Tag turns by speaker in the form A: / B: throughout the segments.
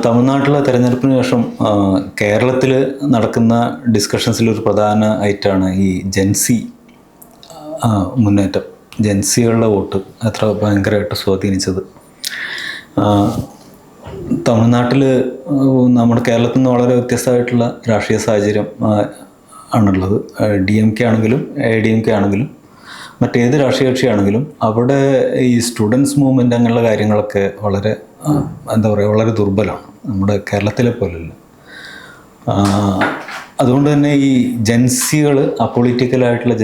A: തമിഴ്നാട്ടിലെ തെരഞ്ഞെടുപ്പിന് ശേഷം കേരളത്തിൽ നടക്കുന്ന ഡിസ്കഷൻസിലൊരു പ്രധാന ഐറ്റമാണ് ഈ ജെൻസി മുന്നേറ്റം. ജെൻസികളുടെ വോട്ട് എത്ര ഭയങ്കരമായിട്ട് സ്വാധീനിച്ചത്. തമിഴ്നാട്ടിൽ നമ്മുടെ കേരളത്തിൽ നിന്ന് വളരെ വ്യത്യസ്തമായിട്ടുള്ള രാഷ്ട്രീയ സാഹചര്യം ആണുള്ളത്. DMK ആണെങ്കിലും ADMK ആണെങ്കിലും മറ്റേത് രാഷ്ട്രീയ കക്ഷിയാണെങ്കിലും അവിടെ ഈ സ്റ്റുഡൻസ് മൂവ്മെൻറ്റ് അങ്ങനെയുള്ള കാര്യങ്ങളൊക്കെ വളരെ എന്താ പറയുക, വളരെ ദുർബലമാണ്, നമ്മുടെ കേരളത്തിലെ പോലെയല്ല. അതുകൊണ്ട് തന്നെ ഈ ജെൻസികൾ, അപൊളിറ്റിക്കലായിട്ടുള്ള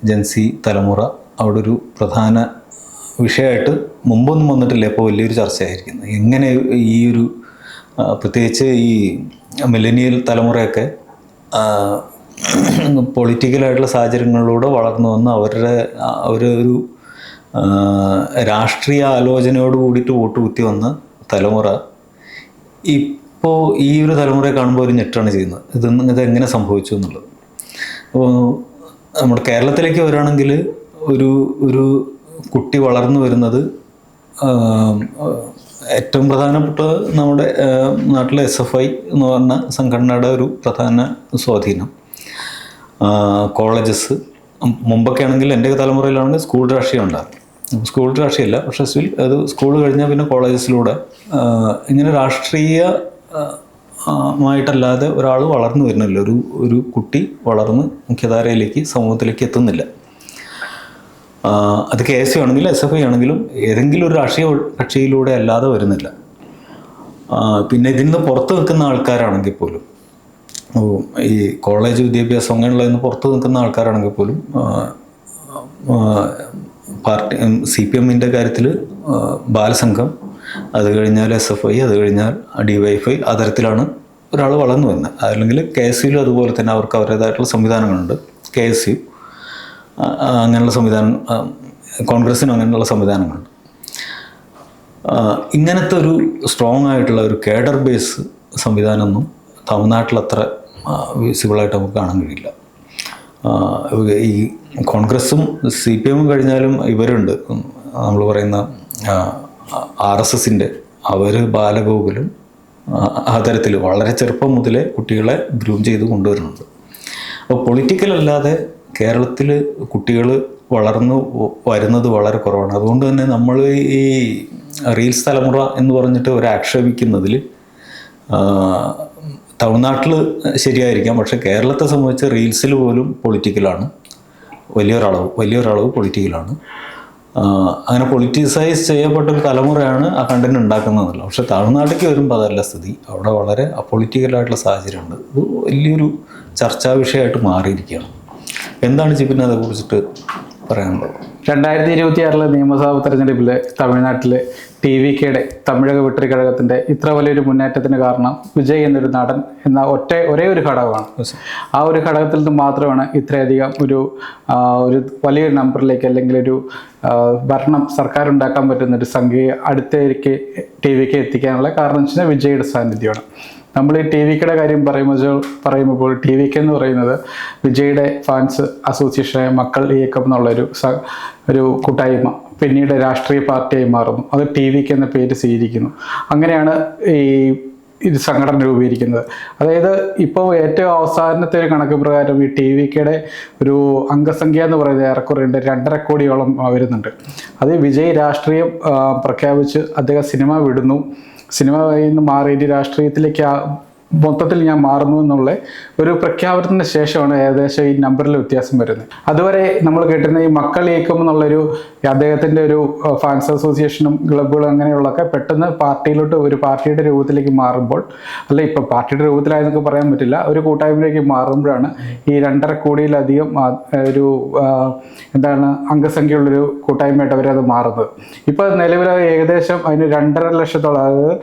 A: ജെൻസി തലമുറ അവിടെ ഒരു പ്രധാന വിഷയമായിട്ട് മുമ്പൊന്നും വന്നിട്ടില്ല. ഇപ്പോൾ വലിയൊരു ചർച്ചയായിരിക്കുന്നത് എങ്ങനെ ഈ ഒരു പ്രത്യേകിച്ച് ഈ മില്ലനിയൽ തലമുറയൊക്കെ പൊളിറ്റിക്കലായിട്ടുള്ള സാഹചര്യങ്ങളിലൂടെ വളർന്നു വന്ന് അവരൊരു രാഷ്ട്രീയ ആലോചനയോട് കൂടിയിട്ട് വോട്ട് കുത്തി വന്ന തലമുറ ഇപ്പോൾ ഈ ഒരു തലമുറയെ കാണുമ്പോൾ ഒരു ഞെട്ടാണ് ചെയ്യുന്നത്. ഇതെങ്ങനെ സംഭവിച്ചു എന്നുള്ളത്. അപ്പോൾ നമ്മുടെ കേരളത്തിലേക്ക് വരികയാണെങ്കിൽ ഒരു കുട്ടി വളർന്നു വരുന്നത് ഏറ്റവും പ്രധാനപ്പെട്ട നമ്മുടെ നാട്ടിലെ SFI എന്ന് പറഞ്ഞ സംഘടനയുടെ ഒരു പ്രധാന സ്വാധീനം. കോളേജസ് മുമ്പൊക്കെ ആണെങ്കിൽ എൻ്റെ തലമുറയിലാണെങ്കിൽ സ്കൂൾ രാഷ്ട്രീയം ഉണ്ടാകും. സ്കൂൾ രാഷ്ട്രീയമല്ല, പക്ഷേ സ്റ്റിൽ അത് സ്കൂൾ കഴിഞ്ഞാൽ പിന്നെ കോളേജസിലൂടെ ഇങ്ങനെ രാഷ്ട്രീയമായിട്ടല്ലാതെ ഒരാൾ വളർന്നു വരുന്നില്ല. ഒരു കുട്ടി വളർന്ന് മുഖ്യധാരയിലേക്ക് സമൂഹത്തിലേക്ക് എത്തുന്നില്ല. അത് KSU ആണെങ്കിലും SFI ആണെങ്കിലും ഏതെങ്കിലും ഒരു രാഷ്ട്രീയ കക്ഷിയിലൂടെ അല്ലാതെ വരുന്നില്ല. പിന്നെ ഇതിൽ നിന്ന് പുറത്ത് നിൽക്കുന്ന ആൾക്കാരാണെങ്കിൽ പോലും, ഈ കോളേജ് വിദ്യാഭ്യാസം അങ്ങനെയുള്ളതിന് പുറത്ത് നിൽക്കുന്ന ആൾക്കാരാണെങ്കിൽ പോലും പാർട്ടി CPMൻ്റെ കാര്യത്തിൽ ബാലസംഘം, അത് കഴിഞ്ഞാൽ SFI, അത് കഴിഞ്ഞാൽ DYFI, ആ തരത്തിലാണ് ഒരാൾ വളർന്നു വരുന്നത്. അല്ലെങ്കിൽ KSUവിലും അതുപോലെ തന്നെ അവർക്ക് അവരുടേതായിട്ടുള്ള സംവിധാനങ്ങളുണ്ട്. KSU അങ്ങനെയുള്ള സംവിധാനം, കോൺഗ്രസ്സിനും അങ്ങനെയുള്ള സംവിധാനങ്ങളുണ്ട്. ഇങ്ങനത്തെ ഒരു സ്ട്രോങ് ആയിട്ടുള്ള ഒരു കേഡർ ബേസ് സംവിധാനമൊന്നും തമിഴ്നാട്ടിൽ അത്ര വിസിബിളായിട്ട് നമുക്ക് കാണാൻ കഴിയില്ല. ഈ കോൺഗ്രസ്സും CPMും കഴിഞ്ഞാലും ഇവരുണ്ട്, നമ്മൾ പറയുന്ന RSSൻ്റെ അവർ ബാലഗോകുലും ആ തരത്തിൽ വളരെ ചെറുപ്പം മുതലേ കുട്ടികളെ ഗ്രൂം ചെയ്ത് കൊണ്ടുവരുന്നുണ്ട്. അപ്പോൾ പൊളിറ്റിക്കലല്ലാതെ കേരളത്തിൽ കുട്ടികൾ വളർന്നു വരുന്നത് വളരെ കുറവാണ്. അതുകൊണ്ട് തന്നെ നമ്മൾ ഈ റീൽസ് തലമുറ എന്ന് പറഞ്ഞിട്ട് ആക്ഷേപിക്കുന്നതിൽ തമിഴ്നാട്ടിൽ ശരിയായിരിക്കാം, പക്ഷേ കേരളത്തെ സംബന്ധിച്ച് റീൽസിൽ പോലും പൊളിറ്റിക്കലാണ്, വലിയൊരളവ് പൊളിറ്റിക്കലാണ്. അങ്ങനെ പൊളിറ്റിസൈസ് ചെയ്യപ്പെട്ടൊരു തലമുറയാണ് ആ കണ്ടന്റ് ഉണ്ടാക്കുന്നതല്ല. പക്ഷേ തമിഴ്നാട്ടിലേക്ക് വരുമ്പോൾ അതല്ല സ്ഥിതി. അവിടെ വളരെ അപൊളിറ്റിക്കലായിട്ടുള്ള സാഹചര്യമുണ്ട്. ഇത് വലിയൊരു ചർച്ചാ വിഷയമായിട്ട് മാറിയിരിക്കുകയാണ്. എന്താണ് ജിബിൻ അതേക്കുറിച്ചിട്ട് പറയാനുള്ളത്?
B: 2026 നിയമസഭാ തെരഞ്ഞെടുപ്പിൽ തമിഴ്നാട്ടിൽ TVKയുടെ തമിഴക വെട്രി കഴകത്തിൻ്റെ ഇത്ര വലിയൊരു മുന്നേറ്റത്തിന് കാരണം വിജയ് എന്നൊരു നടൻ എന്ന ഒരേ ഒരു ഘടകമാണ്. ആ ഒരു ഘടകത്തിൽ നിന്ന് മാത്രമാണ് ഇത്രയധികം ഒരു വലിയൊരു നമ്പറിലേക്ക് അല്ലെങ്കിൽ ഒരു ഭരണം സർക്കാർ ഉണ്ടാക്കാൻ പറ്റുന്ന ഒരു സംഖ്യയെ അടുത്തേക്ക് TVK എത്തിക്കാനുള്ള കാരണം വെച്ചാൽ വിജയുടെ സാന്നിധ്യമാണ്. നമ്മൾ ഈ TVKയുടെ കാര്യം പറയുമ്പോൾ TVK എന്ന് പറയുന്നത് വിജയുടെ ഫാൻസ് അസോസിയേഷനായ മക്കൾ ഇയക്കം എന്നുള്ളൊരു കൂട്ടായ്മ പിന്നീട് രാഷ്ട്രീയ പാർട്ടിയായി മാറുന്നു. അത് TVK എന്ന പേര് സ്വീകരിക്കുന്നു. അങ്ങനെയാണ് ഇത് സംഘടന രൂപീകരിക്കുന്നത്. അതായത് ഇപ്പോൾ ഏറ്റവും അവസാനത്തെ ഒരു കണക്ക് പ്രകാരം ഈ TVKയുടെ ഒരു അംഗസംഖ്യ എന്ന് പറയുന്നത് ഏറെക്കുറെ 2.5 കോടിയോളം വരുന്നുണ്ട്. അത് വിജയ് രാഷ്ട്രീയം പ്രഖ്യാപിച്ച് അദ്ദേഹം സിനിമ വിടുന്നു, സിനിമയിൽ നിന്ന് മാറിയിട്ട് രാഷ്ട്രീയത്തിലേക്ക് മൊത്തത്തിൽ ഞാൻ മാറുന്നു എന്നുള്ള ഒരു പ്രഖ്യാപനത്തിന് ശേഷമാണ് ഏകദേശം ഈ നമ്പറിൽ വ്യത്യാസം വരുന്നത്. അതുവരെ നമ്മൾ കേട്ടിരുന്ന ഈ മക്കൾ ഇയക്കം എന്നുള്ളൊരു അദ്ദേഹത്തിൻ്റെ ഒരു ഫാൻസ് അസോസിയേഷനും ക്ലബ്ബുകളും അങ്ങനെയുള്ളതൊക്കെ പെട്ടെന്ന് ഒരു പാർട്ടിയുടെ രൂപത്തിലേക്ക് മാറുമ്പോൾ, അല്ല ഇപ്പോൾ പാർട്ടിയുടെ രൂപത്തിലായെന്നൊക്കെ പറയാൻ പറ്റില്ല, ഒരു കൂട്ടായ്മയിലേക്ക് മാറുമ്പോഴാണ് ഈ 2.5 കോടിയിലധികം ഒരു അംഗസംഖ്യയുള്ളൊരു കൂട്ടായ്മയായിട്ട് അവരത് മാറുന്നത്. ഇപ്പോൾ നിലവിൽ ഏകദേശം അതിന് 2.5 ലക്ഷത്തോളം, അതായത്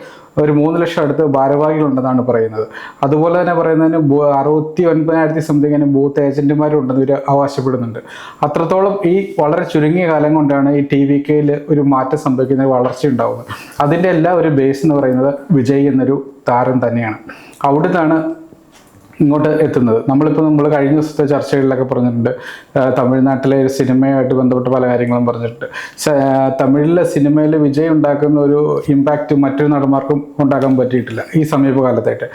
B: ഒരു 3 ലക്ഷം അടുത്ത് ഭാരവാഹികളുണ്ടെന്നാണ് പറയുന്നത്. അതുപോലെ തന്നെ പറയുന്നതിന് 69,000 സംതിങ്ങിന് ബൂത്ത് ഏജന്റുമാരും ഉണ്ടെന്ന് ഇവർ അവകാശപ്പെടുന്നുണ്ട്. അത്രത്തോളം ഈ വളരെ ചുരുങ്ങിയ കാലം കൊണ്ടാണ് ഈ TVKയിൽ ഒരു മാറ്റം സംഭവിക്കുന്നത്, വളർച്ച ഉണ്ടാകുന്നത്. അതിൻ്റെ എല്ലാ ഒരു ബേസ് എന്ന് പറയുന്നത് വിജയ് എന്നൊരു താരം തന്നെയാണ്. അവിടുന്നാണ് ഇങ്ങോട്ട് എത്തുന്നത്. നമ്മൾ കഴിഞ്ഞ ദിവസത്തെ ചർച്ചകളിലൊക്കെ പറഞ്ഞിട്ടുണ്ട്, തമിഴ്നാട്ടിലെ ഒരു സിനിമയുമായിട്ട് ബന്ധപ്പെട്ട് പല കാര്യങ്ങളും പറഞ്ഞിട്ടുണ്ട്. തമിഴിലെ സിനിമയിൽ വിജയ് ഉണ്ടാക്കുന്ന ഒരു ഇമ്പാക്റ്റ് മറ്റൊരു നടന്മാർക്കും ഉണ്ടാക്കാൻ പറ്റിയിട്ടില്ല ഈ സമീപകാലത്തായിട്ട്.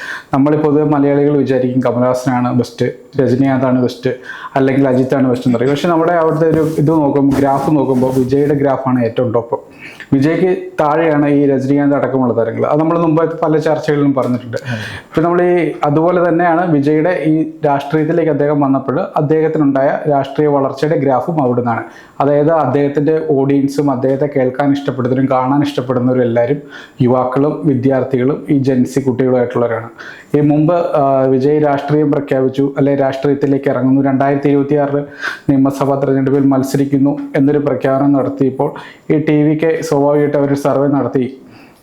B: പൊതുവെ മലയാളികൾ വിചാരിക്കും കമൽഹാസനാണ് ബെസ്റ്റ്, രജനീകാന്താണ് ബെസ്റ്റ്, അല്ലെങ്കിൽ അജിത്താണ് ബെസ്റ്റ് എന്ന് പറയും. പക്ഷെ നമ്മുടെ അവിടുത്തെ ഒരു ഗ്രാഫ് നോക്കുമ്പോൾ വിജയുടെ ഗ്രാഫാണ് ഏറ്റവും ടോപ്പ്. വിജയ്ക്ക് താഴെയാണ് ഈ രജനീകാന്ത് അടക്കമുള്ള താരങ്ങൾ. അത് നമ്മൾ മുമ്പ് പല ചർച്ചകളിലും പറഞ്ഞിട്ടുണ്ട്. ഇപ്പം അതുപോലെ തന്നെയാണ് വിജയുടെ ഈ രാഷ്ട്രീയത്തിലേക്ക് അദ്ദേഹം വന്നപ്പോൾ അദ്ദേഹത്തിനുണ്ടായ രാഷ്ട്രീയ വളർച്ചയുടെ ഗ്രാഫും അവിടെ നിന്നാണ്. അതായത് അദ്ദേഹത്തിൻ്റെ ഓഡിയൻസും അദ്ദേഹത്തെ കേൾക്കാൻ ഇഷ്ടപ്പെടുന്നവരും കാണാൻ ഇഷ്ടപ്പെടുന്നവരും എല്ലാവരും യുവാക്കളും വിദ്യാർത്ഥികളും ഈ ജെൻസി കുട്ടികളുമായിട്ടുള്ളവരാണ്. ഈ മുമ്പ് വിജയ് രാഷ്ട്രീയം പ്രഖ്യാപിച്ചു, അല്ലെ രാഷ്ട്രീയത്തിലേക്ക് ഇറങ്ങുന്നു, 2026 നിയമസഭാ തെരഞ്ഞെടുപ്പിൽ മത്സരിക്കുന്നു എന്നൊരു പ്രഖ്യാപനം നടത്തിയപ്പോൾ ഈ TVK സ്വാഭാവികമായിട്ട് അവർ സർവേ നടത്തി.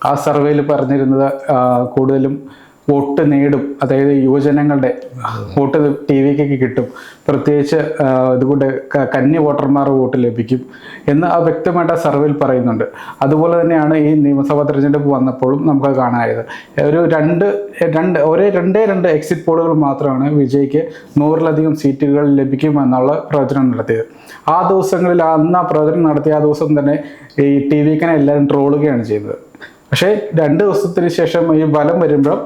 B: ആ സർവേയിൽ പറഞ്ഞിരുന്നത് കൂടുതലും വോട്ട് നേടും, അതായത് യുവജനങ്ങളുടെ വോട്ട് TVKക്ക് കിട്ടും, പ്രത്യേകിച്ച് ഇതുകൊണ്ട് കന്യ വോട്ടർമാർ വോട്ട് ലഭിക്കും എന്ന് വ്യക്തമായിട്ട് ആ സർവേയിൽ പറയുന്നുണ്ട്. അതുപോലെ തന്നെയാണ് ഈ നിയമസഭാ തെരഞ്ഞെടുപ്പ് വന്നപ്പോഴും നമുക്ക് കാണാനായത്. ഒരു രണ്ട് എക്സിറ്റ് പോളുകൾ മാത്രമാണ് വിജയ്ക്ക് 100-ലധികം സീറ്റുകൾ ലഭിക്കുമെന്നുള്ള പ്രവചനം നടത്തിയത്. ആ ദിവസങ്ങളിൽ അന്ന് ആ പ്രവചനം നടത്തിയ ആ ദിവസം തന്നെ ഈ TVKനെ എല്ലാവരും ട്രോളുകയാണ് ചെയ്യുന്നത്. പക്ഷേ 2 ദിവസത്തിന് ശേഷം ഈ ഫലം വരുമ്പോൾ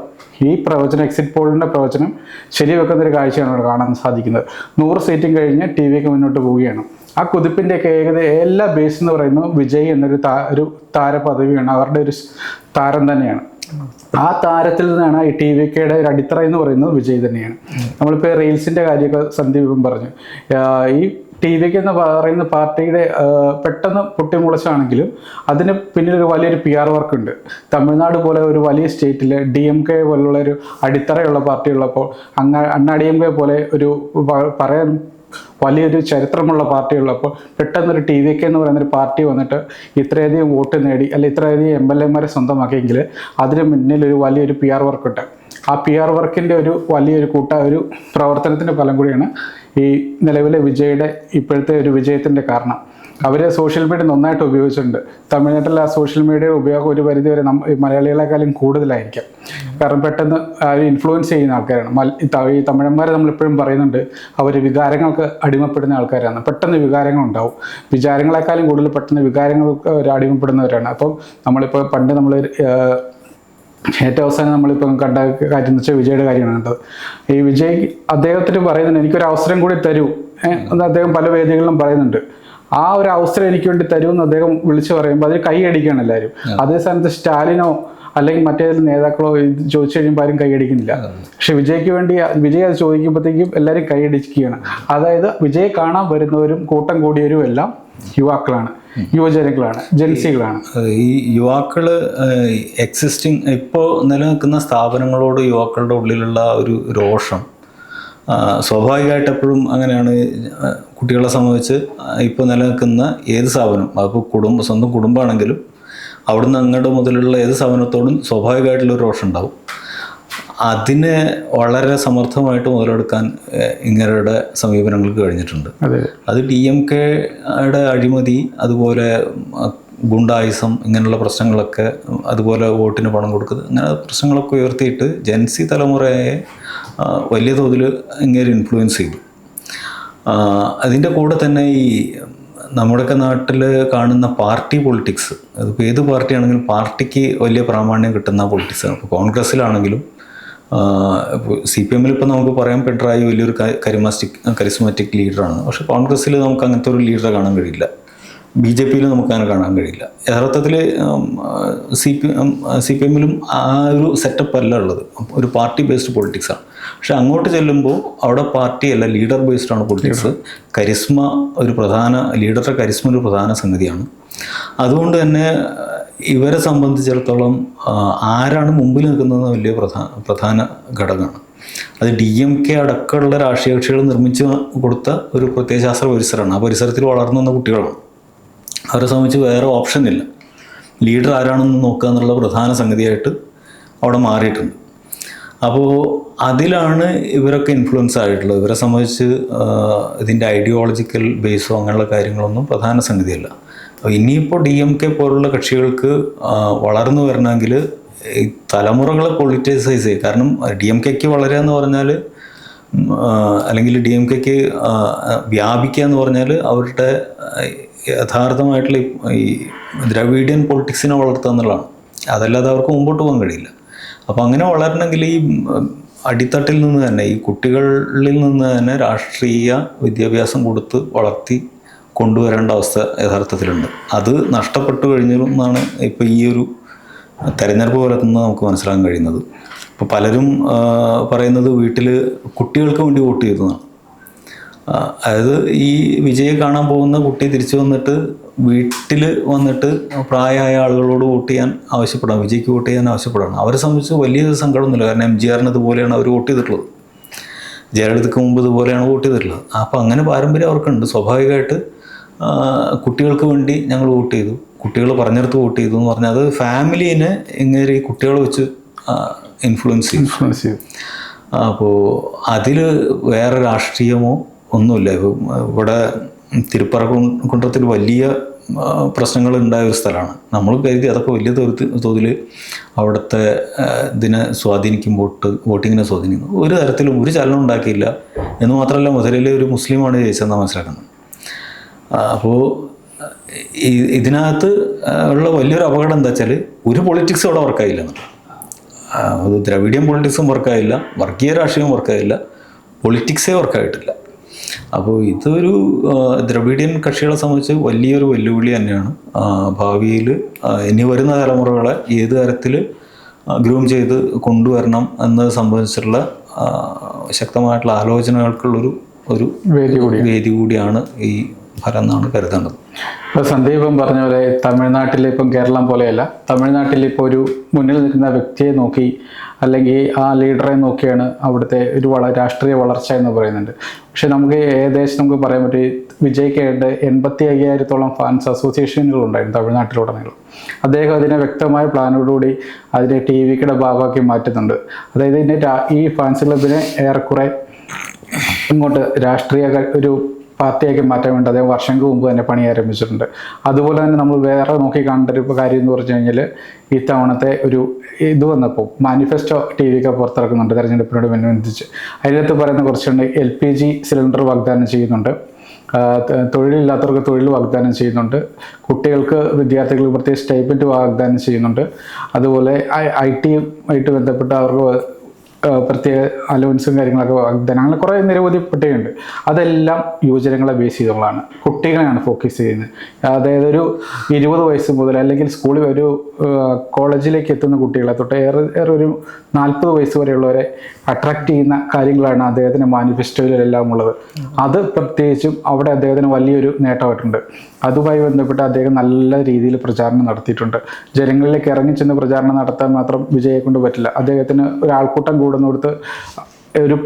B: ഈ പ്രവചനം, എക്സിറ്റ് പോളിൻ്റെ പ്രവചനം ശരിവെക്കുന്നൊരു കാഴ്ചയാണ് കാണാൻ സാധിക്കുന്നത്. 100 സീറ്റും കഴിഞ്ഞ് TVK മുന്നോട്ട് പോവുകയാണ്. ആ കുതിപ്പിൻ്റെയൊക്കെ എല്ലാ ബേസ് എന്ന് പറയുന്നത് വിജയ് എന്നൊരു താരപദവിയാണ്, അവരുടെ ഒരു താരം തന്നെയാണ്. ആ താരത്തിൽ നിന്നാണ് ഈ TVKയുടെ ഒരു അടിത്തറ എന്ന് പറയുന്നത് വിജയ് തന്നെയാണ്. നമ്മളിപ്പോൾ റീൽസിൻ്റെ കാര്യമൊക്കെ സന്ദീപം പറഞ്ഞു. ഈ TVK എന്ന് പറയുന്ന പാർട്ടിയുടെ പെട്ടെന്ന് പൊട്ടിമുളച്ചാണെങ്കിലും അതിന് പിന്നിലൊരു വലിയൊരു PR വർക്ക് ഉണ്ട്. തമിഴ്നാട് പോലെ ഒരു വലിയ സ്റ്റേറ്റിൽ DMK പോലുള്ള ഒരു അടിത്തറയുള്ള പാർട്ടി ഉള്ളപ്പോൾ, അണ്ണാ DMK പോലെ ഒരു പറയാൻ വലിയൊരു ചരിത്രമുള്ള പാർട്ടി ഉള്ളപ്പോൾ പെട്ടെന്നൊരു TVK എന്ന് പറയുന്നൊരു പാർട്ടി വന്നിട്ട് ഇത്രയധികം വോട്ട് നേടി, അല്ലെങ്കിൽ ഇത്രയധികം MLA-മാരെ സ്വന്തമാക്കിയെങ്കിൽ അതിന് മുന്നിൽ ഒരു വലിയൊരു PR വർക്കുണ്ട്. ആ PR വർക്കിൻ്റെ ഒരു വലിയൊരു ഒരു പ്രവർത്തനത്തിൻ്റെ ഫലം കൂടിയാണ് ഈ നിലവിലെ വിജയുടെ ഇപ്പോഴത്തെ ഒരു വിജയത്തിൻ്റെ കാരണം. അവർ സോഷ്യൽ മീഡിയ നന്നായിട്ട് ഉപയോഗിച്ചിട്ടുണ്ട്. തമിഴ്നാട്ടിൽ ആ സോഷ്യൽ മീഡിയ ഉപയോഗം ഒരു പരിധിവരെ മലയാളികളെക്കാളും കൂടുതലായിരിക്കാം. കാരണം പെട്ടെന്ന് ഇൻഫ്ലുവൻസ് ചെയ്യുന്ന ആൾക്കാരാണ് ഈ തമിഴന്മാരെ. നമ്മളിപ്പോഴും പറയുന്നുണ്ട് അവർ വികാരങ്ങൾക്ക് അടിമപ്പെടുന്ന ആൾക്കാരാണ്. പെട്ടെന്ന് വികാരങ്ങൾ ഉണ്ടാവും. വിചാരങ്ങളെക്കാളും കൂടുതൽ പെട്ടെന്ന് വികാരങ്ങൾക്ക് അടിമപ്പെടുന്നവരാണ്. അപ്പം നമ്മളിപ്പോൾ പണ്ട് ഏറ്റവും അവസാനം നമ്മളിപ്പം കണ്ട കാര്യം എന്ന് വെച്ചാൽ വിജയുടെ കാര്യമാണ് കണ്ടത്. ഈ വിജയ് അദ്ദേഹത്തിന് പറയുന്നുണ്ട്, എനിക്കൊരു അവസരം കൂടി തരൂ എന്ന് അദ്ദേഹം പല വേദികളിലും പറയുന്നുണ്ട്. ആ ഒരു അവസരം എനിക്ക് വേണ്ടി തരുമെന്ന് അദ്ദേഹം വിളിച്ചു പറയുമ്പോൾ അതിന് കൈയടിക്കുകയാണ് എല്ലാവരും. അതേ സ്ഥാനത്ത് സ്റ്റാലിനോ അല്ലെങ്കിൽ മറ്റേതെങ്കിലും നേതാക്കളോ ഇത് ചോദിച്ചു കഴിയുമ്പോൾ ആരും കൈയടിക്കുന്നില്ല. പക്ഷെ വിജയ്ക്ക് വേണ്ടി വിജയ് അത് ചോദിക്കുമ്പോഴത്തേക്കും എല്ലാവരും കൈയടിക്കുകയാണ്. അതായത് വിജയെ കാണാൻ വരുന്നവരും കൂട്ടം കൂടിയവരും എല്ലാം യുവാക്കളാണ്, യുവജനങ്ങളാണ്, ജൻസികളാണ്.
A: ഈ യുവാക്കൾ ഇപ്പോൾ നിലനിൽക്കുന്ന സ്ഥാപനങ്ങളോട് യുവാക്കളുടെ ഉള്ളിലുള്ള ഒരു രോഷം സ്വാഭാവികമായിട്ട് എപ്പോഴും അങ്ങനെയാണ്. കുട്ടികളെ സംബന്ധിച്ച് ഇപ്പോൾ നിലനിൽക്കുന്ന ഏത് സ്ഥാപനം, അതിപ്പോൾ സ്വന്തം കുടുംബമാണെങ്കിലും അവിടുന്ന് അങ്ങോട്ട് മുതലുള്ള ഏത് സ്ഥാപനത്തോടും സ്വാഭാവികമായിട്ടുള്ളൊരു രോഷം ഉണ്ടാവും. അതിനെ വളരെ സമർത്ഥമായിട്ട് മുതലെടുക്കാൻ ഇങ്ങനെയുടെ സമീപനങ്ങൾക്ക് കഴിഞ്ഞിട്ടുണ്ട്. അത് DMKയുടെ അഴിമതി, അതുപോലെ ഗുണ്ടായിസം, ഇങ്ങനെയുള്ള പ്രശ്നങ്ങളൊക്കെ, അതുപോലെ വോട്ടിന് പണം കൊടുക്കുന്നത്, ഇങ്ങനെ പ്രശ്നങ്ങളൊക്കെ ഉയർത്തിയിട്ട് ജൻസി തലമുറയെ വലിയ തോതിൽ ഇങ്ങനെ ഇൻഫ്ലുവൻസ് ചെയ്തു. അതിൻ്റെ കൂടെ തന്നെ ഈ നമ്മുടെയൊക്കെ നാട്ടിൽ കാണുന്ന പാർട്ടി പൊളിറ്റിക്സ്, അതിപ്പോൾ ഏത് പാർട്ടിയാണെങ്കിലും പാർട്ടിക്ക് വലിയ പ്രാമാണ്യം കിട്ടുന്ന പൊളിറ്റിക്സാണ്. ഇപ്പോൾ കോൺഗ്രസ്സിലാണെങ്കിലും CPM-ൽ ഇപ്പോൾ നമുക്ക് പറയാം പിണറായി വലിയൊരു കരിസ്മാറ്റിക് ലീഡറാണ്. പക്ഷെ കോൺഗ്രസ്സിൽ നമുക്ക് അങ്ങനത്തെ ഒരു ലീഡറെ കാണാൻ കഴിയില്ല. BJP-യിൽ നമുക്ക് അങ്ങനെ കാണാൻ കഴിയില്ല. യഥാർത്ഥത്തിൽ CPM-ലും ആ ഒരു സെറ്റപ്പ് അല്ല ഉള്ളത്, ഒരു പാർട്ടി ബേസ്ഡ് പൊളിറ്റിക്സാണ്. പക്ഷെ അങ്ങോട്ട് ചെല്ലുമ്പോൾ അവിടെ പാർട്ടിയല്ല, ലീഡർ ബേസ്ഡ് ആണ് പൊളിറ്റിക്സ്. ലീഡറുടെ കരിസ്മ ഒരു പ്രധാന സംഗതിയാണ്. അതുകൊണ്ട് തന്നെ ഇവരെ സംബന്ധിച്ചിടത്തോളം ആരാണ് മുമ്പിൽ നിൽക്കുന്നതെന്ന് വലിയ പ്രധാന ഘടകമാണ്. അത് DMK അടക്കമുള്ള രാഷ്ട്രീയ കക്ഷികൾ നിർമ്മിച്ചു കൊടുത്ത ഒരു പ്രത്യയശാസ്ത്ര പരിസരമാണ്. ആ പരിസരത്തിൽ വളർന്നു വന്ന കുട്ടികളാണ്. അവരെ സംബന്ധിച്ച് വേറെ ഓപ്ഷനില്ല. ലീഡർ ആരാണെന്ന് നോക്കുക എന്നുള്ള പ്രധാന സംഗതിയായിട്ട് അവിടെ മാറിയിട്ടുണ്ട്. അപ്പോൾ അതിലാണ് ഇവരൊക്കെ ഇൻഫ്ലുവൻസ് ആയിട്ടുള്ളത്. ഇവരെ സംബന്ധിച്ച് ഇതിൻ്റെ ഐഡിയോളജിക്കൽ ബേസോ അങ്ങനെയുള്ള കാര്യങ്ങളൊന്നും പ്രധാന സംഗതിയല്ല. അപ്പോൾ ഇനിയിപ്പോൾ DMK പോലുള്ള കക്ഷികൾക്ക് വളർന്നു വരണമെങ്കിൽ ഈ തലമുറകളെ പൊളിറ്റിസൈസ് ചെയ്യും. കാരണം DMKക്ക് വളരുക എന്ന് പറഞ്ഞാൽ അല്ലെങ്കിൽ DMKക്ക് വ്യാപിക്കുക എന്ന് പറഞ്ഞാൽ അവരുടെ യഥാർത്ഥമായിട്ടുള്ള ഈ ദ്രവീഡിയൻ പൊളിറ്റിക്സിനെ വളർത്തുക എന്നുള്ളതാണ്. അതല്ലാതെ അവർക്ക് മുമ്പോട്ട് പോകാൻ കഴിയില്ല. അപ്പോൾ അങ്ങനെ വളരണമെങ്കിൽ ഈ അടിത്തട്ടിൽ നിന്ന് തന്നെ, ഈ കുട്ടികളിൽ നിന്ന് തന്നെ രാഷ്ട്രീയ വിദ്യാഭ്യാസം കൊടുത്ത് വളർത്തി കൊണ്ടുവരേണ്ട അവസ്ഥ യഥാർത്ഥത്തിലുണ്ട്. അത് നഷ്ടപ്പെട്ടു കഴിഞ്ഞെന്നാണ് ഇപ്പോൾ ഈ ഒരു തെരഞ്ഞെടുപ്പ് പോലെ നിന്ന് നമുക്ക് മനസ്സിലാക്കാൻ കഴിയുന്നത്. ഇപ്പോൾ പലരും പറയുന്നത് വീട്ടിൽ കുട്ടികൾക്ക് വേണ്ടി വോട്ട് ചെയ്തതാണ്. അതായത് ഈ വിജയെ കാണാൻ പോകുന്ന കുട്ടി തിരിച്ചു വന്നിട്ട് വീട്ടിൽ വന്നിട്ട് പ്രായമായ ആളുകളോട് വോട്ട് ചെയ്യാൻ ആവശ്യപ്പെടാം, വിജയ്ക്ക് വോട്ട് ചെയ്യാൻ ആവശ്യപ്പെടണം. അവരെ സംബന്ധിച്ച് വലിയ സങ്കടമൊന്നുമില്ല. കാരണം MGRന് ഇതുപോലെയാണ് അവർ വോട്ട് ചെയ്തിട്ടുള്ളത്, ജയലളിതയ്ക്ക് മുമ്പ് ഇതുപോലെയാണ് വോട്ട് ചെയ്തിട്ടുള്ളത്. അപ്പോൾ അങ്ങനെ പാരമ്പര്യം അവർക്കുണ്ട്. സ്വാഭാവികമായിട്ട് കുട്ടികൾക്ക് വേണ്ടി ഞങ്ങൾ വോട്ട് ചെയ്തു, കുട്ടികൾ പറഞ്ഞെടുത്ത് വോട്ട് ചെയ്തു എന്ന് പറഞ്ഞാൽ അത് ഫാമിലീനെ എങ്ങനെ ഈ കുട്ടികളെ വെച്ച് ഇൻഫ്ലുവൻസ് ചെയ്യും. അപ്പോൾ അതിൽ വേറെ രാഷ്ട്രീയമോ ഒന്നുമില്ല. ഇവിടെ തിരുപ്പറക്കുன்றത്തിൽ വലിയ പ്രശ്നങ്ങൾ ഉണ്ടായ ഒരു സ്ഥലമാണ്. നമ്മൾ കരുതി അതൊക്കെ വലിയ തോതിൽ അവിടുത്തെ ഇതിനെ സ്വാധീനിക്കും, വോട്ടിങ്ങിനെ സ്വാധീനിക്കും. ഒരു തരത്തിലും ഒരു ചലനം ഉണ്ടാക്കിയില്ല എന്ന് മാത്രമല്ല, മുതലിൽ ഒരു മുസ്ലിമാണ് ജയിച്ചതെന്നാണ് മനസ്സിലാക്കുന്നത്. അപ്പോൾ ഇതിനകത്ത് ഉള്ള വലിയൊരു അപകടം എന്താ വെച്ചാൽ ഒരു പൊളിറ്റിക്സും അവിടെ വർക്കായില്ല എന്നുള്ളത്. അത് ദ്രവിഡിയൻ പൊളിറ്റിക്സും വർക്കായില്ല, വർഗീയ രാഷ്ട്രീയവും വർക്കായില്ല, പൊളിറ്റിക്സേ വർക്കായിട്ടില്ല. അപ്പോൾ ഇതൊരു ദ്രവിഡിയൻ കക്ഷികളെ സംബന്ധിച്ച് വലിയൊരു വെല്ലുവിളി തന്നെയാണ്. ഭാവിയിൽ ഇനി വരുന്ന തലമുറകളെ ഏത് തരത്തിൽ ഗ്രൂം ചെയ്ത് കൊണ്ടുവരണം എന്നത് സംബന്ധിച്ചുള്ള ശക്തമായിട്ടുള്ള ആലോചനകൾക്കുള്ളൊരു വേദി കൂടിയാണ് ഈ ഫലം എന്നാണ് കരുതേണ്ടത്.
B: ഇപ്പോൾ സന്ദീപം പറഞ്ഞ പോലെ തമിഴ്നാട്ടിൽ ഇപ്പം കേരളം പോലെയല്ല, തമിഴ്നാട്ടിൽ ഇപ്പോൾ ഒരു മുന്നിൽ നിൽക്കുന്ന വ്യക്തിയെ നോക്കി അല്ലെങ്കിൽ ആ ലീഡറെ നോക്കിയാണ് അവിടുത്തെ ഒരു രാഷ്ട്രീയ വളർച്ച എന്ന് പറയുന്നുണ്ട്. പക്ഷെ നമുക്ക് ഏകദേശം നമുക്ക് പറയാൻ പറ്റും, വിജയ്ക്കായിട്ട് 85,000-ഓളം ഫാൻസ് അസോസിയേഷനുകളുണ്ടായിരുന്നു തമിഴ്നാട്ടിലുടനീളം. അദ്ദേഹം അതിനെ വ്യക്തമായ പ്ലാനോടുകൂടി അതിനെ TVKയുടെ ഭാഗമാക്കി മാറ്റുന്നുണ്ട്. അതായത് ഈ ഫാൻസ് ക്ലബിനെ ഏറെക്കുറെ ഇങ്ങോട്ട് രാഷ്ട്രീയ ഒരു പാർട്ടിയാക്കി മാറ്റാൻ വേണ്ടി അദ്ദേഹം വർഷങ്ങൾക്ക് മുമ്പ് തന്നെ പണി ആരംഭിച്ചിട്ടുണ്ട്. അതുപോലെ തന്നെ നമ്മൾ വേറെ നോക്കി കാണേണ്ട ഒരു കാര്യം എന്ന് പറഞ്ഞു കഴിഞ്ഞാൽ, ഈ തവണത്തെ ഒരു ഇത് വന്നപ്പോൾ മാനിഫെസ്റ്റോ TVK പുറത്തിറക്കുന്നുണ്ട് തെരഞ്ഞെടുപ്പിനോട് ബന്ധിച്ച്. അതിനകത്ത് പറയുന്ന കുറച്ചുണ്ട്. LPG സിലിണ്ടർ വാഗ്ദാനം ചെയ്യുന്നുണ്ട്, തൊഴിലില്ലാത്തവർക്ക് തൊഴിൽ വാഗ്ദാനം ചെയ്യുന്നുണ്ട്, കുട്ടികൾക്ക് വിദ്യാർത്ഥികൾക്ക് പ്രത്യേക സ്റ്റൈപ്പൻഡ് വാഗ്ദാനം ചെയ്യുന്നുണ്ട്, അതുപോലെ IT ആയിട്ട് ബന്ധപ്പെട്ട് അവർക്ക് പ്രത്യേക അലവൻസും കാര്യങ്ങളൊക്കെ വാഗ്ദാനം, അങ്ങനെ കുറേ നിരവധി പട്ടികയുണ്ട്. അതെല്ലാം യുവജനങ്ങളെ ബേസ് ചെയ്തുള്ളതാണ്, കുട്ടികളെയാണ് ഫോക്കസ് ചെയ്യുന്നത്. അതായത് ഒരു 20 വയസ്സ് മുതൽ അല്ലെങ്കിൽ സ്കൂളിൽ ഒരു കോളേജിലേക്ക് എത്തുന്ന കുട്ടികളെ തൊട്ട് ഏറെ ഒരു 40 വയസ്സ് വരെയുള്ളവരെ അട്രാക്റ്റ് ചെയ്യുന്ന കാര്യങ്ങളാണ് അദ്ദേഹത്തിൻ്റെ മാനിഫെസ്റ്റോയിലെല്ലാം ഉള്ളത്. അത് പ്രത്യേകിച്ചും അവിടെ അദ്ദേഹത്തിന് വലിയൊരു നേട്ടമായിട്ടുണ്ട്. അതുമായി ബന്ധപ്പെട്ട് അദ്ദേഹം നല്ല രീതിയിൽ പ്രചാരണം നടത്തിയിട്ടുണ്ട്. ജനങ്ങളിലേക്ക് ഇറങ്ങിച്ചെന്ന് പ്രചാരണം നടത്താൻ മാത്രം വിജയെ കൊണ്ട് പറ്റില്ല. അദ്ദേഹത്തിന് ഒരാൾക്കൂട്ടം കൂടുന്നിടത്ത് ഒരു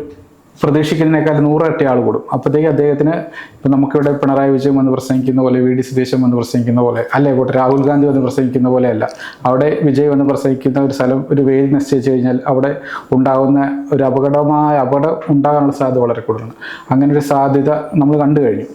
B: പ്രതീക്ഷിക്കുന്നതിനേക്കാൾ 100 ഇരട്ടി ആൾ കൂടും. അപ്പോഴത്തേക്ക് അദ്ദേഹത്തിന് ഇപ്പം നമുക്കിവിടെ പിണറായി വിജയൻ വന്ന് പ്രസംഗിക്കുന്ന പോലെ, VD സതീശൻ വന്ന് പ്രസംഗിക്കുന്ന പോലെ, അല്ലേ പോട്ടെ രാഹുൽ ഗാന്ധി വന്ന് പ്രസംഗിക്കുന്ന പോലെയല്ല. അവിടെ വിജയ് വന്ന് പ്രസംഗിക്കുന്ന ഒരു സ്ഥലം, ഒരു വേദി നിശ്ചയിച്ച് കഴിഞ്ഞാൽ അവിടെ ഉണ്ടാകുന്ന ഒരു അപകടം ഉണ്ടാകാനുള്ള സാധ്യത വളരെ കൂടുതലാണ്. അങ്ങനെ ഒരു സാധ്യത നമ്മൾ കണ്ടു കഴിഞ്ഞു.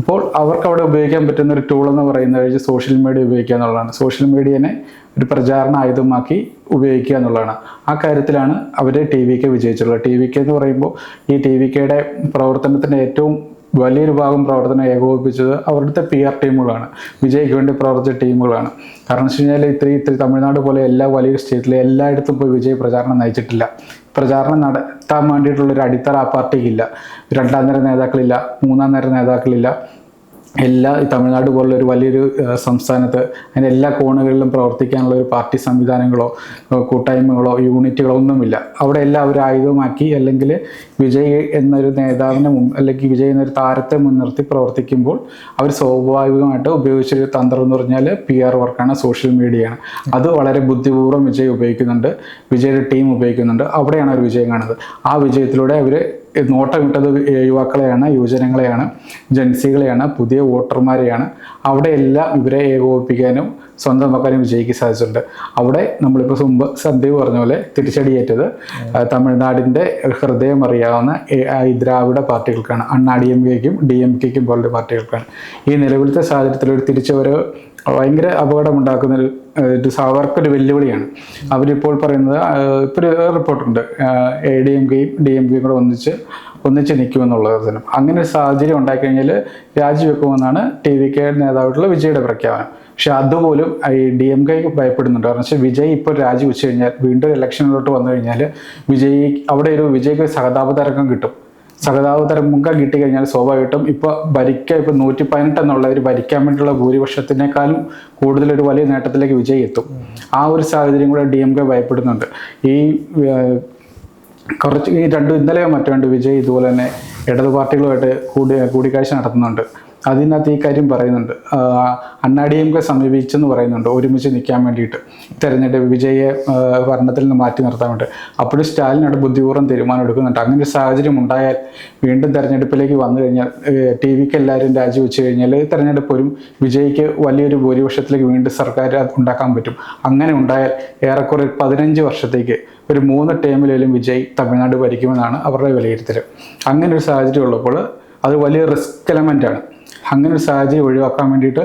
B: അപ്പോൾ അവർക്ക് അവിടെ ഉപയോഗിക്കാൻ പറ്റുന്ന ഒരു ടൂൾ എന്ന് പറയുന്നത് സോഷ്യൽ മീഡിയ ഉപയോഗിക്കുക എന്നുള്ളതാണ്. സോഷ്യൽ മീഡിയനെ ഒരു പ്രചാരണ ആയുധമാക്കി ഉപയോഗിക്കുക എന്നുള്ളതാണ്. ആ കാര്യത്തിലാണ് അവർ TVK വിജയിച്ചിട്ടുള്ളത്. TVK എന്ന് പറയുമ്പോൾ ഈ TVKയുടെ പ്രവർത്തനത്തിൻ്റെ ഏറ്റവും വലിയൊരു ഭാഗം പ്രവർത്തനം ഏകോപിപ്പിച്ചത് അവരുടെ PR ടീമുകളാണ്, വിജയ്ക്ക് വേണ്ടി പ്രവർത്തിച്ച ടീമുകളാണ്. കാരണം വെച്ച് കഴിഞ്ഞാൽ ഇത്തിരി തമിഴ്നാട് പോലെ എല്ലാ വലിയ സ്റ്റേറ്റിലെ എല്ലായിടത്തും പോയി വിജയ് പ്രചാരണം നയിച്ചിട്ടില്ല. പ്രചാരണം നടത്താൻ വേണ്ടിയിട്ടുള്ളൊരു അടിത്തറ ആ പാർട്ടിക്കില്ല. 2ാം നിര നേതാക്കളില്ല, 3ാം നിര നേതാക്കളില്ല. ഈ തമിഴ്നാട് പോലുള്ള ഒരു വലിയൊരു സംസ്ഥാനത്ത് അതിൻ്റെ എല്ലാ കോണുകളിലും പ്രവർത്തിക്കാനുള്ള ഒരു പാർട്ടി സംവിധാനങ്ങളോ കൂട്ടായ്മകളോ യൂണിറ്റുകളോ ഒന്നുമില്ല. അവിടെ എല്ലാം ഒരു ആയുധമാക്കി അല്ലെങ്കിൽ വിജയ് എന്നൊരു നേതാവിനെ അല്ലെങ്കിൽ വിജയ് എന്നൊരു താരത്തെ മുൻനിർത്തി പ്രവർത്തിക്കുമ്പോൾ അവർ സ്വാഭാവികമായിട്ട് ഉപയോഗിച്ചൊരു തന്ത്രം എന്ന് പറഞ്ഞാൽ PR വർക്കാണ്, സോഷ്യൽ മീഡിയയാണ്. അത് വളരെ ബുദ്ധിപൂർവ്വം വിജയ് ഉപയോഗിക്കുന്നുണ്ട്, വിജയുടെ ടീം ഉപയോഗിക്കുന്നുണ്ട്. അവിടെയാണ് അവർ വിജയം കാണുന്നത്. ആ വിജയത്തിലൂടെ അവർ നോട്ടമിട്ടത് യുവാക്കളെയാണ്, യുവജനങ്ങളെയാണ്, ജൻസികളെയാണ്, പുതിയ വോട്ടർമാരെയാണ്. അവിടെയെല്ലാം ഇവരെ ഏകോപിപ്പിക്കാനും സ്വന്തമാക്കാനും വിജയ്ക്ക് സാധിച്ചിട്ടുണ്ട്. അവിടെ നമ്മളിപ്പോൾ മുമ്പ് സന്ദീപ് പറഞ്ഞ പോലെ തിരിച്ചടിയേറ്റത് തമിഴ്നാടിൻ്റെ ഹൃദയം അറിയാവുന്ന ഈ ദ്രാവിഡ പാർട്ടികൾക്കാണ്, അണ്ണാ DMKയ്ക്കും DMKയ്ക്കും പോലുള്ള പാർട്ടികൾക്കാണ്. ഈ നിലവിലത്തെ സാഹചര്യത്തിൽ ഒരു തിരിച്ചുവരവ് ഭയങ്കര അപകടമുണ്ടാക്കുന്ന അവർക്കൊരു വെല്ലുവിളിയാണ്. അവരിപ്പോൾ പറയുന്നത്, ഇപ്പോൾ ഒരു റിപ്പോർട്ടുണ്ട്, ADMKയും DMKയും കൂടെ ഒന്നിച്ച് നിൽക്കുമെന്നുള്ളത്. അങ്ങനെ ഒരു സാഹചര്യം ഉണ്ടായിക്കഴിഞ്ഞാൽ രാജിവെക്കുമെന്നാണ് TVK നേതാവായിട്ടുള്ള വിജയുടെ പ്രഖ്യാപനം. പക്ഷെ അതുപോലും ഈ DMKയ്ക്ക് ഭയപ്പെടുന്നുണ്ട്. കാരണം വെച്ചാൽ വിജയ് ഇപ്പോൾ രാജിവെച്ച് കഴിഞ്ഞാൽ വീണ്ടും ഇലക്ഷനിലോട്ട് വന്നു കഴിഞ്ഞാൽ വിജയ്ക്ക് സഹതാപതരംഗം കിട്ടും. സഹതാപതരംഗം കിട്ടിക്കഴിഞ്ഞാൽ സ്വാഭാവികമായിട്ടും ഇപ്പോൾ 118 എന്നുള്ളവർ ഭരിക്കാൻ വേണ്ടിയുള്ള ഭൂരിപക്ഷത്തിനേക്കാളും കൂടുതലൊരു വലിയ നേട്ടത്തിലേക്ക് വിജയ് എത്തും. ആ ഒരു സാഹചര്യം കൂടെ DMK ഭയപ്പെടുന്നുണ്ട്. ഇന്നലെയോ മറ്റോ വിജയ് ഇതുപോലെ തന്നെ ഇടതു പാർട്ടികളുമായിട്ട് കൂടിക്കാഴ്ച നടത്തുന്നുണ്ട്. അതിനകത്ത് ഈ കാര്യം പറയുന്നുണ്ട്, അണ്ണാ DMK സമീപിച്ചെന്ന് പറയുന്നുണ്ട് ഒരുമിച്ച് നിൽക്കാൻ വേണ്ടിയിട്ട്, തെരഞ്ഞെടുപ്പ് വിജയെ ഭരണത്തിൽ നിന്ന് മാറ്റി നിർത്താൻ വേണ്ടി. അപ്പോഴും സ്റ്റാലിനോട് ബുദ്ധിപൂർവ്വം തീരുമാനം എടുക്കുന്നുണ്ട്. അങ്ങനെ ഒരു സാഹചര്യം ഉണ്ടായാൽ വീണ്ടും തെരഞ്ഞെടുപ്പിലേക്ക് വന്നു കഴിഞ്ഞാൽ TVK എല്ലാവരും രാജിവെച്ച് കഴിഞ്ഞാൽ തെരഞ്ഞെടുപ്പ് വിജയ്ക്ക് വലിയൊരു ഭൂരിപക്ഷത്തിലേക്ക് വീണ്ടും സർക്കാർ ഉണ്ടാക്കാൻ പറ്റും. അങ്ങനെ ഉണ്ടായാൽ ഏറെക്കുറെ 15 വർഷത്തേക്ക് ഒരു 3 ടേമിലും വിജയ് തമിഴ്നാട് ഭരിക്കുമെന്നാണ് അവരുടെ വിലയിരുത്തൽ. അങ്ങനെ ഒരു സാഹചര്യം ഉള്ളപ്പോൾ അത് വലിയ റിസ്ക് എലമെൻ്റാണ്. അങ്ങനെ ഒരു സാഹചര്യം ഒഴിവാക്കാൻ വേണ്ടിയിട്ട്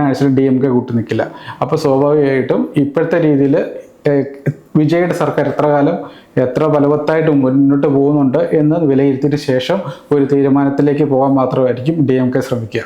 B: ആഴ്ചയിലും DMK കൂട്ടി നിൽക്കില്ല. അപ്പോൾ സ്വാഭാവികമായിട്ടും ഇപ്പോഴത്തെ രീതിയിൽ വിജയുടെ സർക്കാർ എത്ര ബലവത്തായിട്ട് മുന്നോട്ട് പോകുന്നുണ്ട് എന്ന് വിലയിരുത്തിയിട്ട് ശേഷം ഒരു തീരുമാനത്തിലേക്ക് പോകാൻ മാത്രമായിരിക്കും DMK ശ്രമിക്കുക.